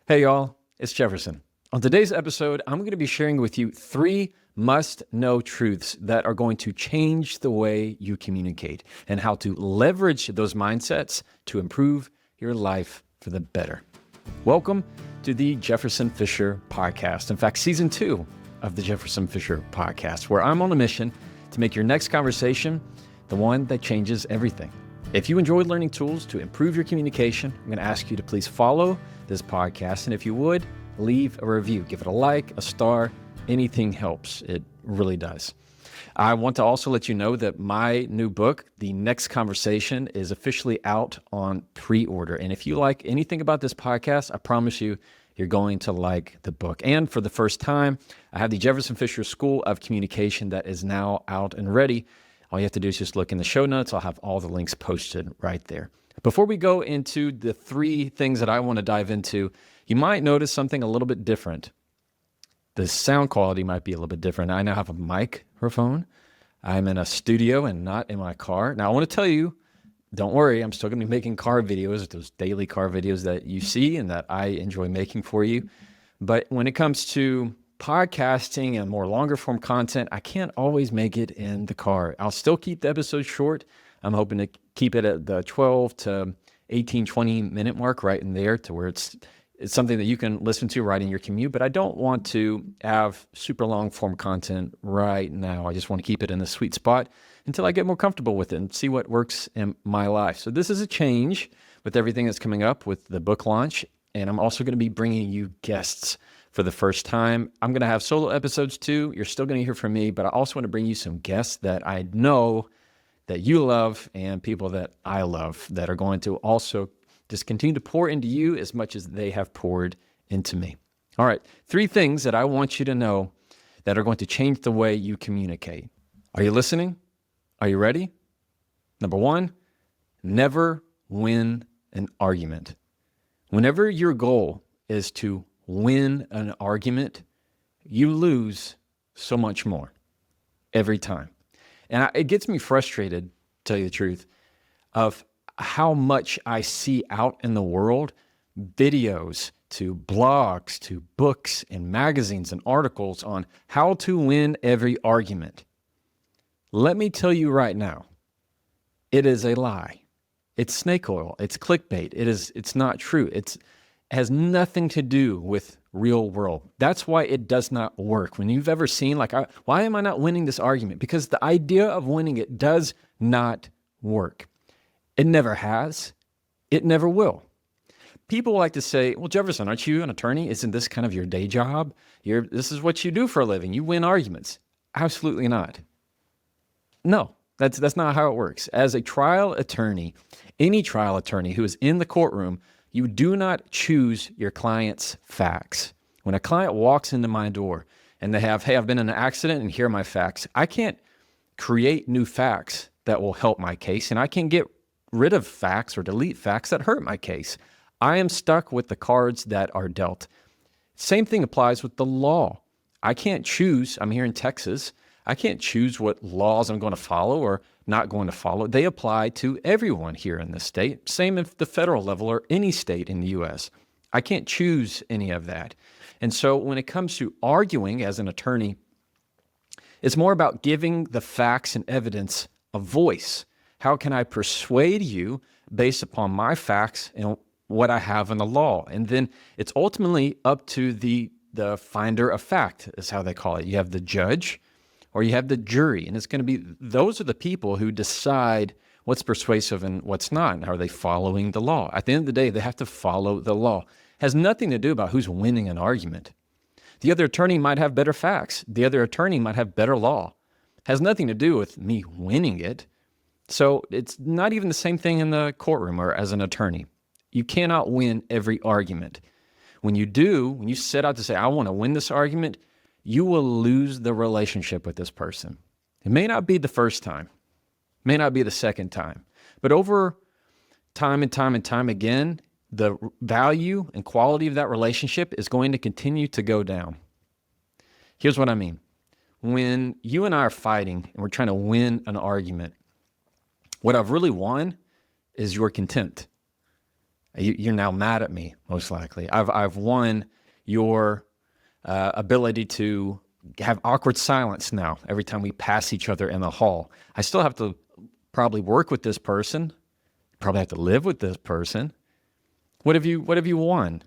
Hey y'all, it's Jefferson. On today's episode, I'm going to be sharing with you 3 must-know truths that are going to change the way you communicate and how to leverage those mindsets to improve your life for the better. Welcome to the Jefferson Fisher Podcast. In fact, Season 2 of the Jefferson Fisher Podcast, where I'm on a mission to make your next conversation the one that changes everything. If you enjoyed learning tools to improve your communication, I'm going to ask you to please follow this podcast. And if you would, leave a review. Give it a like, a star. Anything helps. It really does. I want to also let you know that my new book, The Next Conversation, is officially out on pre-order. And if you like anything about this podcast, I promise you, you're going to like the book. And for the first time, I have the Jefferson Fisher School of Communication that is now out and ready. All you have to do is just look in the show notes. I'll have all the links posted right there. Before we go into the 3 things that I want to dive into, you might notice something a little bit different. The sound quality might be a little bit different. I now have a microphone. I'm in a studio and not in my car. Now, I want to tell you, don't worry, I'm still going to be making car videos, those daily car videos that you see and that I enjoy making for you. But when it comes to podcasting and more longer form content, I can't always make it in the car. I'll still keep the episode short. I'm hoping to keep it at the 12 to 18, 20 minute mark right in there to where it's something that you can listen to right in your commute. But I don't want to have super long form content right now. I just want to keep it in the sweet spot until I get more comfortable with it and see what works in my life. So this is a change with everything that's coming up with the book launch. And I'm also going to be bringing you guests for the first time. I'm going to have solo episodes too. You're still going to hear from me, but I also want to bring you some guests that I know that you love and people that I love that are going to also just continue to pour into you as much as they have poured into me. All right, 3 things that I want you to know that are going to change the way you communicate. Are you listening? Are you ready? Number 1, never win an argument. Whenever your goal is to win an argument, you lose so much more every time. And it gets me frustrated, to tell you the truth, of how much I see out in the world, videos to blogs to books and magazines and articles on how to win every argument. Let me tell you right now, it is a lie. It's snake oil. It's clickbait. It's not true. It has nothing to do with real world. That's why it does not work. When you've ever seen, why am I not winning this argument? Because the idea of winning it does not work. It never has. It never will. People like to say, well, Jefferson, aren't you an attorney? Isn't this kind of your day job? This is what you do for a living. You win arguments. Absolutely not. No, that's not how it works. As a trial attorney, any trial attorney who is in the courtroom, you do not choose your client's facts. When a client walks into my door and they have, hey, I've been in an accident and here are my facts, I can't create new facts that will help my case, and I can't get rid of facts or delete facts that hurt my case. I am stuck with the cards that are dealt. Same thing applies with the law. I can't choose, I'm here in Texas, I can't choose what laws I'm going to follow or not going to follow. They apply to everyone here in this state. Same at the federal level or any state in the U.S. I can't choose any of that. And so when it comes to arguing as an attorney, it's more about giving the facts and evidence a voice. How can I persuade you based upon my facts and what I have in the law? And then it's ultimately up to the finder of fact, is how they call it. You have the judge, or you have the jury, and it's going to be, those are the people who decide what's persuasive and what's not, and are they following the law? At the end of the day, they have to follow the law. It has nothing to do about who's winning an argument. The other attorney might have better facts. The other attorney might have better law. It has nothing to do with me winning it. So it's not even the same thing in the courtroom or as an attorney. You cannot win every argument. When you set out to say, I want to win this argument, you will lose the relationship with this person. It may not be the first time, may not be the second time, but over time and time and time again, the value and quality of that relationship is going to continue to go down. Here's what I mean. When you and I are fighting and we're trying to win an argument, what I've really won is your contempt. You're now mad at me, most likely. I've won your ability to have awkward silence now every time we pass each other in the hall. I still have to probably work with this person, probably have to live with this person. What have you won?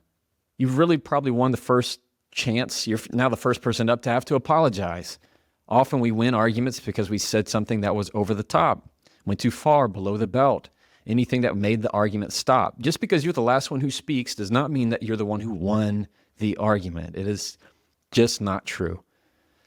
You've really probably won the first chance. You're now the first person up to have to apologize. Often we win arguments because we said something that was over the top, went too far below the belt, anything that made the argument stop. Just because you're the last one who speaks does not mean that you're the one who won the argument. It is just not true.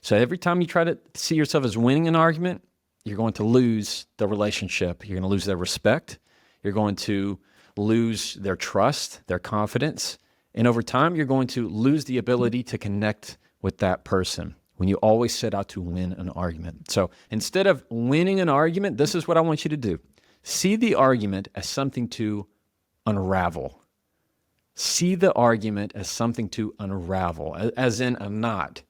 So every time you try to see yourself as winning an argument, you're going to lose the relationship. You're going to lose their respect. You're going to lose their trust, their confidence. And over time, you're going to lose the ability to connect with that person when you always set out to win an argument. So instead of winning an argument, this is what I want you to do. See the argument as something to unravel. See the argument as something to unravel, as in a knot.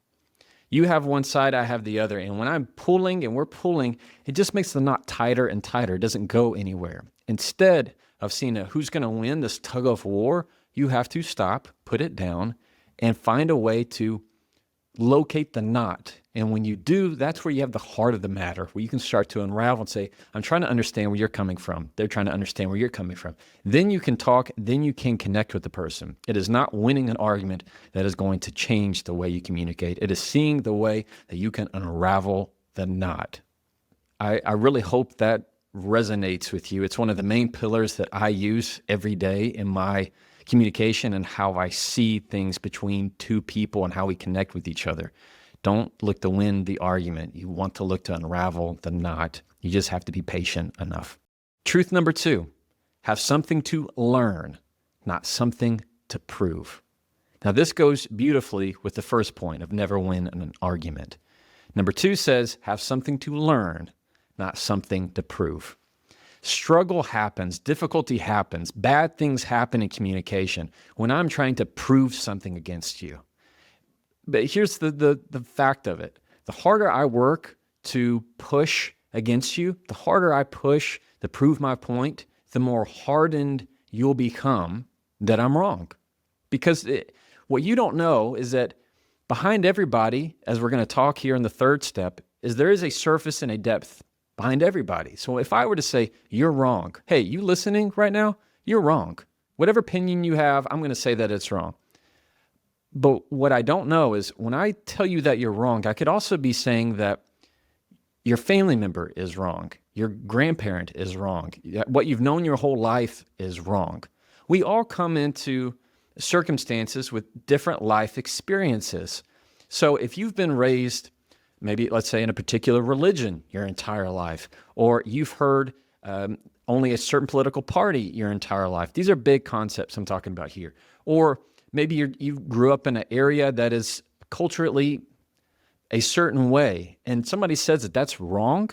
You have one side, I have the other. And when I'm pulling and we're pulling, it just makes the knot tighter and tighter. It doesn't go anywhere. Instead of seeing who's going to win this tug of war, you have to stop, put it down, and find a way to locate the knot. And when you do, that's where you have the heart of the matter, where you can start to unravel and say, I'm trying to understand where you're coming from. They're trying to understand where you're coming from. Then you can talk, then you can connect with the person. It is not winning an argument that is going to change the way you communicate. It is seeing the way that you can unravel the knot. I really hope that resonates with you. It's one of the main pillars that I use every day in my communication and how I see things between two people and how we connect with each other. Don't look to win the argument. You want to look to unravel the knot. You just have to be patient enough. Truth number 2, have something to learn, not something to prove. Now, this goes beautifully with the first point of never win an argument. Number 2 says, have something to learn, not something to prove. Struggle happens, difficulty happens, bad things happen in communication when I'm trying to prove something against you. But here's the fact of it. The harder I work to push against you, the harder I push to prove my point, the more hardened you'll become that I'm wrong. Because what you don't know is that behind everybody, as we're going to talk here in the third step, is there is a surface and a depth behind everybody. So if I were to say, you're wrong, hey, you listening right now? You're wrong. Whatever opinion you have, I'm going to say that it's wrong. But what I don't know is when I tell you that you're wrong, I could also be saying that your family member is wrong. Your grandparent is wrong. What you've known your whole life is wrong. We all come into circumstances with different life experiences. So if you've been raised, maybe let's say in a particular religion your entire life, or you've heard only a certain political party your entire life. These are big concepts I'm talking about here. Or maybe you grew up in an area that is culturally a certain way, and somebody says that that's wrong.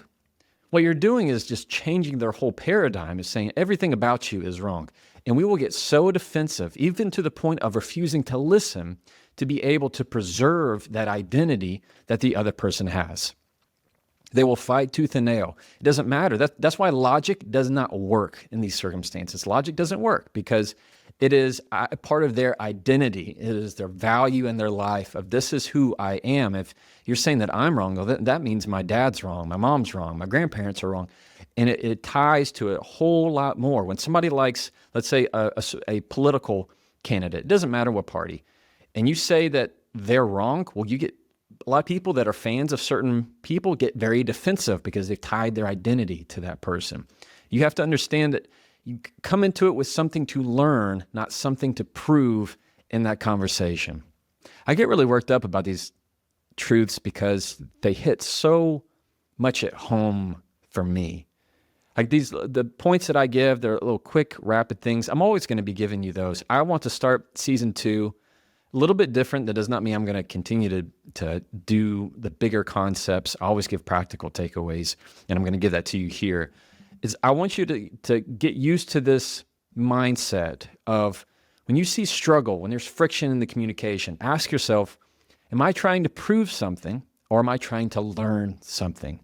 What you're doing is just changing their whole paradigm, is saying everything about you is wrong. And we will get so defensive, even to the point of refusing to listen, to be able to preserve that identity that the other person has. They will fight tooth and nail. It doesn't matter. That's why logic does not work in these circumstances. Logic doesn't work because it is a part of their identity. It is their value in their life of this is who I am. If you're saying that I'm wrong, well, that means my dad's wrong, my mom's wrong, my grandparents are wrong. And it ties to a whole lot more. When somebody likes, let's say, a political candidate, it doesn't matter what party, and you say that they're wrong, well, you get a lot of people that are fans of certain people get very defensive because they've tied their identity to that person. You have to understand that you come into it with something to learn, not something to prove in that conversation. I get really worked up about these truths because they hit so much at home for me. Like the points that I give, they're little quick, rapid things. I'm always going to be giving you those. I want to start season 2 a little bit different. That does not mean I'm going to continue to do the bigger concepts. I always give practical takeaways, and I'm going to give that to you here. Is I want you to get used to this mindset of when you see struggle, when there's friction in the communication, ask yourself, am I trying to prove something or am I trying to learn something?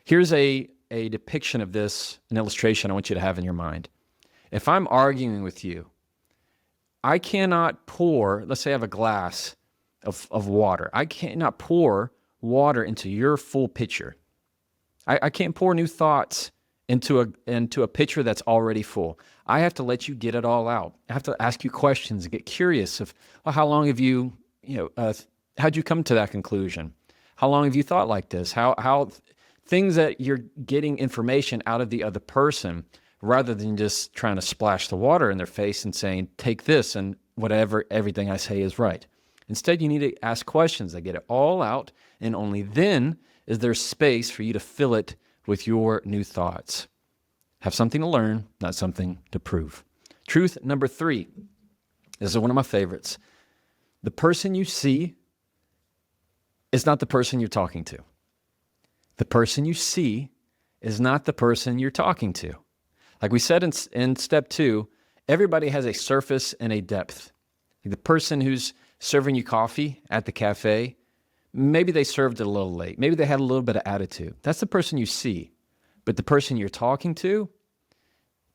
Here's a depiction of this, an illustration I want you to have in your mind. If I'm arguing with you, I cannot pour, let's say I have a glass of water. I cannot pour water into your full pitcher. I can't pour new thoughts into a pitcher that's already full. I have to let you get it all out. I have to ask you questions and get curious of, well, how long have you, how'd you come to that conclusion? How long have you thought like this? How things that you're getting information out of the other person rather than just trying to splash the water in their face and saying, take this and whatever, everything I say is right. Instead, you need to ask questions that get it all out, and only then is there space for you to fill it with your new thoughts. Have something to learn, not something to prove. Truth number 3. This is one of my favorites. The person you see is not the person you're talking to. The person you see is not the person you're talking to. Like we said in step 2, everybody has a surface and a depth. Like the person who's serving you coffee at the cafe, maybe they served it a little late. Maybe they had a little bit of attitude. That's the person you see. But the person you're talking to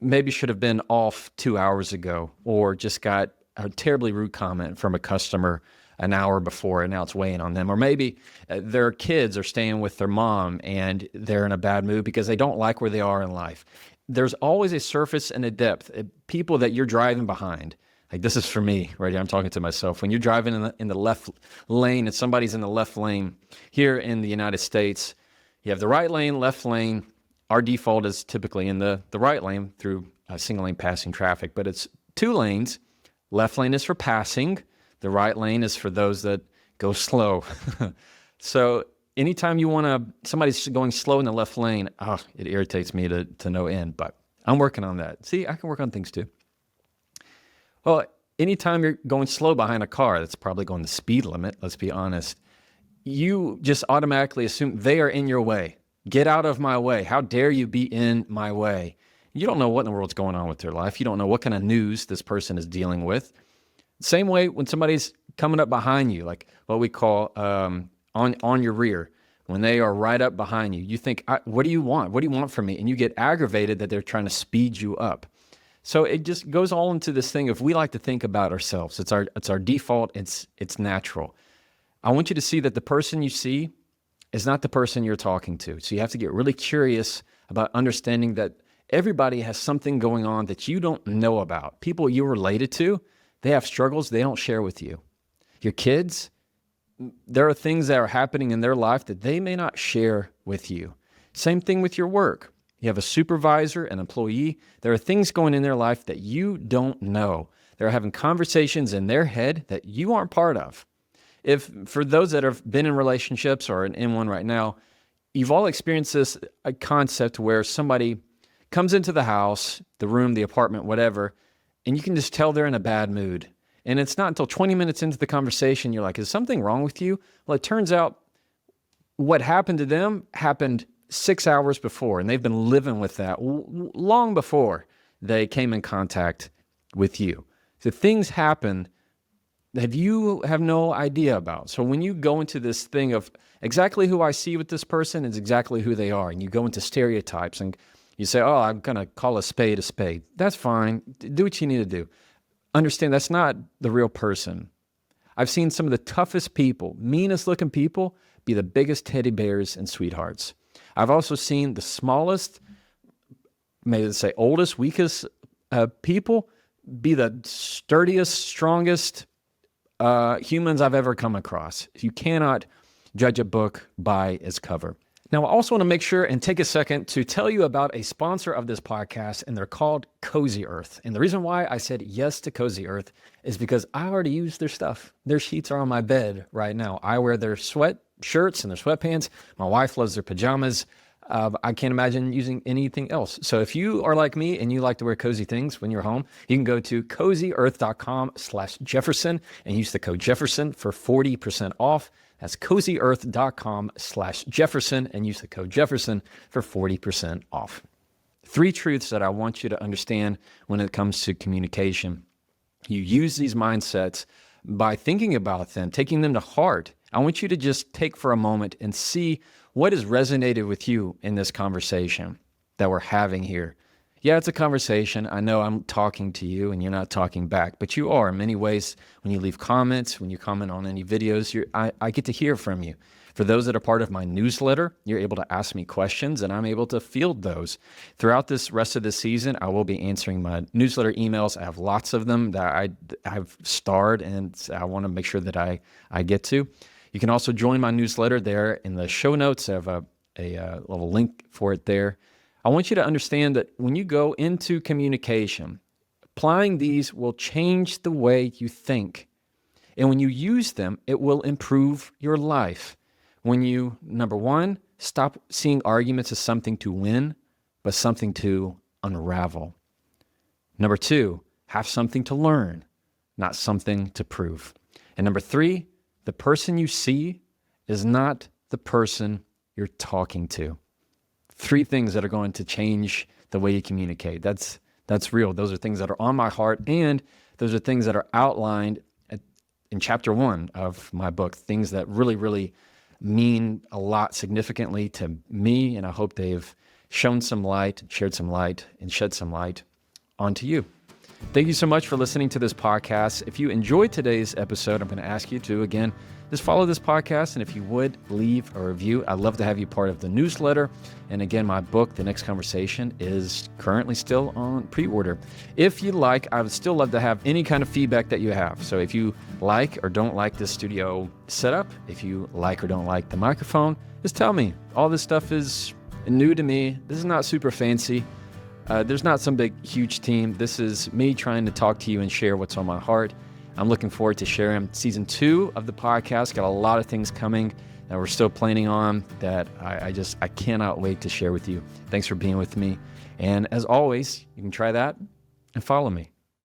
maybe should have been off 2 hours ago, or just got a terribly rude comment from a customer an hour before and now it's weighing on them. Or maybe their kids are staying with their mom and they're in a bad mood because they don't like where they are in life. There's always a surface and a depth. People that you're driving behind. Like this is for me right here. I'm talking to myself. When you're driving in the left lane and somebody's in the left lane here in the United States, you have the right lane, left lane. Our default is typically in the right lane through single lane passing traffic, but it's 2 lanes. Left lane is for passing. The right lane is for those that go slow. So anytime somebody's going slow in the left lane, it irritates me to no end, but I'm working on that. See, I can work on things too. Well, anytime you're going slow behind a car that's probably going the speed limit, let's be honest, you just automatically assume they are in your way. Get out of my way. How dare you be in my way? You don't know what in the world's going on with their life. You don't know what kind of news this person is dealing with. Same way when somebody's coming up behind you, like what we call on your rear, when they are right up behind you, you think, what do you want? What do you want from me? And you get aggravated that they're trying to speed you up. So it just goes all into this thing of we like to think about ourselves. It's our default. It's natural. I want you to see that the person you see is not the person you're talking to. So you have to get really curious about understanding that everybody has something going on that you don't know about. People you're related to, they have struggles they don't share with you. Your kids, there are things that are happening in their life that they may not share with you. Same thing with your work. You have a supervisor, an employee. There are things going in their life that you don't know. They're having conversations in their head that you aren't part of. If for those that have been in relationships or in one right now, you've all experienced this a concept where somebody comes into the house, the room, the apartment, whatever, and you can just tell they're in a bad mood. And it's not until 20 minutes into the conversation, you're like, is something wrong with you? Well, it turns out what happened to them happened 6 hours before, and they've been living with that long before they came in contact with you. So things happen that you have no idea about. So when you go into this thing of exactly who I see with this person is exactly who they are, and you go into stereotypes and you say, oh, I'm going to call a spade a spade. That's fine. Do what you need to do. Understand that's not the real person. I've seen some of the toughest people, meanest looking people, be the biggest teddy bears and sweethearts. I've also seen the smallest, maybe say oldest, weakest people be the sturdiest, strongest humans I've ever come across. You cannot judge a book by its cover. Now, I also want to make sure and take a second to tell you about a sponsor of this podcast, and they're called Cozy Earth. And the reason why I said yes to Cozy Earth is because I already use their stuff. Their sheets are on my bed right now. I wear their sweatshirts and their sweatpants. My wife loves their pajamas. I can't imagine using anything else. So if you are like me and you like to wear cozy things when you're home, you can go to cozyearth.com/Jefferson and use the code Jefferson for 40% off. That's cozyearth.com/Jefferson and use the code Jefferson for 40% off. 3 truths that I want you to understand when it comes to communication. You use these mindsets by thinking about them, taking them to heart. I want you to just take for a moment and see what has resonated with you in this conversation that we're having here. Yeah, it's a conversation. I know I'm talking to you and you're not talking back, but you are in many ways. When you leave comments, when you comment on any videos, I get to hear from you. For those that are part of my newsletter, you're able to ask me questions and I'm able to field those. Throughout this rest of the season, I will be answering my newsletter emails. I have lots of them that I've starred and I want to make sure that I get to. You can also join my newsletter there in the show notes. I have a little link for it there. I want you to understand that when you go into communication, applying these will change the way you think. And when you use them, it will improve your life. When you, number one, stop seeing arguments as something to win, but something to unravel. Number two, have something to learn, not something to prove. And number three, the person you see is not the person you're talking to. Three things that are going to change the way you communicate. That's real. Those are things that are on my heart, and those are things that are outlined in chapter 1 of my book, things that really, really mean a lot significantly to me, and I hope they've shown some light, shared some light, and shed some light onto you. Thank you so much for listening to this podcast. If you enjoyed today's episode, I'm going to ask you to, again, just follow this podcast. And if you would, leave a review. I'd love to have you part of the newsletter. And again, my book, The Next Conversation, is currently still on pre-order. If you like, I would still love to have any kind of feedback that you have. So if you like or don't like this studio setup, if you like or don't like the microphone, just tell me. All this stuff is new to me. This is not super fancy. There's not some big, huge team. This is me trying to talk to you and share what's on my heart. I'm looking forward to sharing season 2 of the podcast. Got a lot of things coming that we're still planning on that I cannot wait to share with you. Thanks for being with me. And as always, you can try that and follow me.